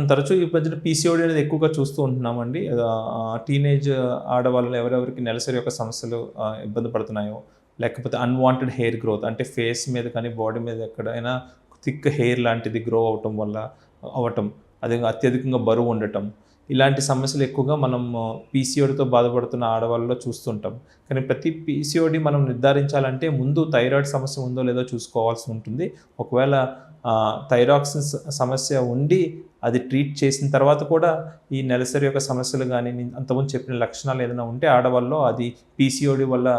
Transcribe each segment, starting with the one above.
తరచూ ఈ మధ్యన పీసీఓడీ అనేది ఎక్కువగా చూస్తూ ఉంటున్నామండి. టీనేజ్ ఆడవాళ్ళలో ఎవరెవరికి నెలసరి యొక్క సమస్యలు ఇబ్బంది పడుతున్నాయో, లేకపోతే అన్‌వాంటెడ్ హెయిర్ గ్రోత్ అంటే ఫేస్ మీద కానీ, బాడీ మీద ఎక్కడైనా థిక్ హెయిర్ లాంటిది గ్రో అవ్వటం వల్ల అవ్వటం, అదే అత్యధికంగా బరువు ఉండటం, ఇలాంటి సమస్యలు ఎక్కువగా మనం పీసీఓడీతో బాధపడుతున్న ఆడవాళ్ళలో చూస్తుంటాం. కానీ ప్రతి పీసీఓడీ మనం నిర్ధారించాలంటే ముందు థైరాయిడ్ సమస్య ఉందో లేదో చూసుకోవాల్సి ఉంటుంది. ఒకవేళ థైరాక్సిన్ సమస్య ఉండి అది ట్రీట్ చేసిన తర్వాత కూడా ఈ నెలసరి యొక్క సమస్యలు గానీ, అంతకుముందు చెప్పిన లక్షణాలు ఏదైనా ఉంటే ఆడవాళ్ళలో అది పీసీఓడీ వల్ల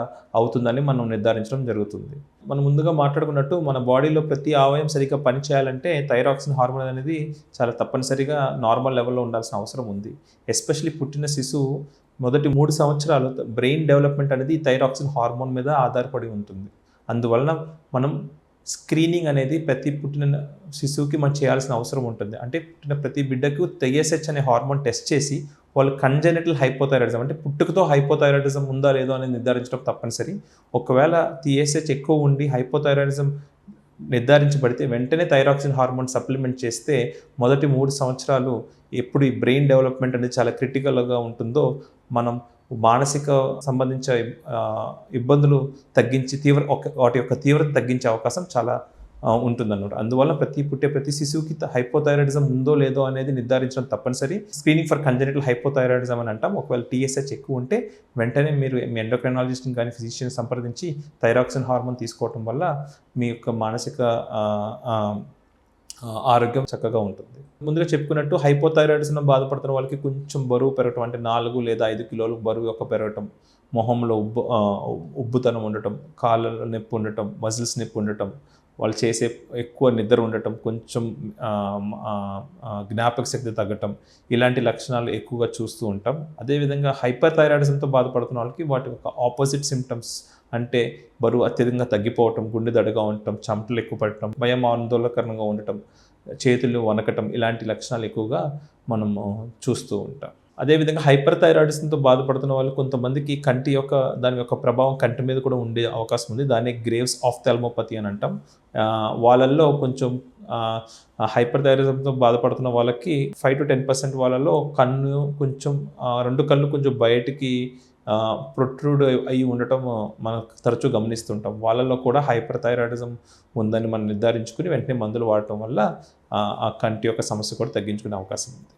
అవుతుందని మనం నిర్ధారించడం జరుగుతుంది. మనం ముందుగా మాట్లాడుకున్నట్టు మన బాడీలో ప్రతి అవయవం సరిగ్గా పనిచేయాలంటే థైరాక్సిన్ హార్మోన్ అనేది చాలా తప్పనిసరిగా నార్మల్ లెవెల్‌లో ఉండాల్సిన అవసరం ఉంది. ఎస్పెషల్లీ పుట్టిన శిశువు మొదటి 3 సంవత్సరాలు బ్రెయిన్ డెవలప్‌మెంట్ అనేది థైరాక్సిన్ హార్మోన్ మీద ఆధారపడి ఉంటుంది. అందువలన మనం స్క్రీనింగ్ అనేది ప్రతి పుట్టిన శిశువుకి మనం చేయాల్సిన అవసరం ఉంటుంది. అంటే పుట్టిన ప్రతి బిడ్డకు టీఎస్‌హెచ్ అనే హార్మోన్ టెస్ట్ చేసి వాళ్ళు కంజెనిటల్ హైపోథైరాయిడిజం అంటే పుట్టుకతో హైపోథైరాయిడిజం ఉందా లేదో అనేది నిర్ధారించడం తప్పనిసరి. ఒకవేళ టీఎస్‌హెచ్ ఎక్కువ ఉండి హైపోథైరాయిడిజం నిర్ధారించబడితే వెంటనే థైరాక్సిన్ హార్మోన్ సప్లిమెంట్ చేస్తే మొదటి 3 సంవత్సరాలు ఎప్పుడు ఈ బ్రెయిన్ డెవలప్‌మెంట్ అనేది చాలా క్రిటికల్‌గా ఉంటుందో మనం మానసిక సంబంధించిన ఇబ్బందులు తగ్గించి వాటి యొక్క తీవ్రత తగ్గించే అవకాశం చాలా ఉంటుందన్నమాట. అందువల్ల పుట్టే ప్రతి శిశువుకి హైపోథైరాయిడిజం ఉందో లేదో అనేది నిర్ధారించడం తప్పనిసరి. స్క్రీనింగ్ ఫర్ కంజెనిటల్ హైపోథైరాయిడిజం అని అంటాం. ఒకవేళ టీఎస్‌హెచ్ ఎక్కువ ఉంటే వెంటనే మీరు మీ ఎండోక్రైనాలజిస్ట్‌ని కానీ ఫిజిషియన్ సంప్రదించి థైరాక్సిన్ హార్మోన్ తీసుకోవటం వల్ల మీ యొక్క మానసిక ఆరోగ్యం చక్కగా ఉంటుంది. ముందుగా చెప్పుకున్నట్టు హైపోథైరాయిడిజంతో బాధపడుతున్న వాళ్ళకి కొంచెం బరువు పెరగటం అంటే 4 లేదా 5 కిలోలు బరువు పెరగటం, మొహంలో ఉబ్బుతనం ఉండటం, కాళ్ళలో నొప్పి ఉండటం, మజిల్స్ నొప్పి ఉండటం, వాళ్ళు చేసే ఎక్కువ నిద్ర ఉండటం, కొంచెం జ్ఞాపక శక్తి తగ్గటం, ఇలాంటి లక్షణాలు ఎక్కువగా చూస్తూ ఉంటాం. అదేవిధంగా హైపర్ థైరాయిడిజంతో బాధపడుతున్న వాళ్ళకి వాటి యొక్క ఆపోజిట్ సిమ్టమ్స్ అంటే బరువు అత్యధికంగా తగ్గిపోవటం, గుండె దడగా ఉండటం, చెమటలు ఎక్కువ పడటం, భయం ఆందోళనకరంగా ఉండటం, చేతులు వణకటం ఇలాంటి లక్షణాలు ఎక్కువగా మనము చూస్తూ ఉంటాం. అదేవిధంగా హైపర్ థైరాయిడిజంతో బాధపడుతున్న వాళ్ళు కొంతమందికి దాని యొక్క ప్రభావం కంటి మీద కూడా ఉండే అవకాశం ఉంది. దాన్ని గ్రేవ్స్ ఆఫ్థాల్మోపతి అని అంటాం. వాళ్ళల్లో కొంచెం హైపర్ థైరాయిడిజంతో బాధపడుతున్న వాళ్ళకి 5-10% వాళ్ళలో కొంచెం 2 కళ్ళు కొంచెం బయటికి ప్రొట్రూడ్ అయ్యి ఉండటం మనం తరచూ గమనిస్తుంటాం. వాళ్ళలో కూడా హైపర్ థైరాయిడిజం ఉందని మనం నిర్ధారించుకుని వెంటనే మందులు వాడటం వల్ల ఆ కంటి యొక్క సమస్య కూడా తగ్గించుకునే అవకాశం ఉంది.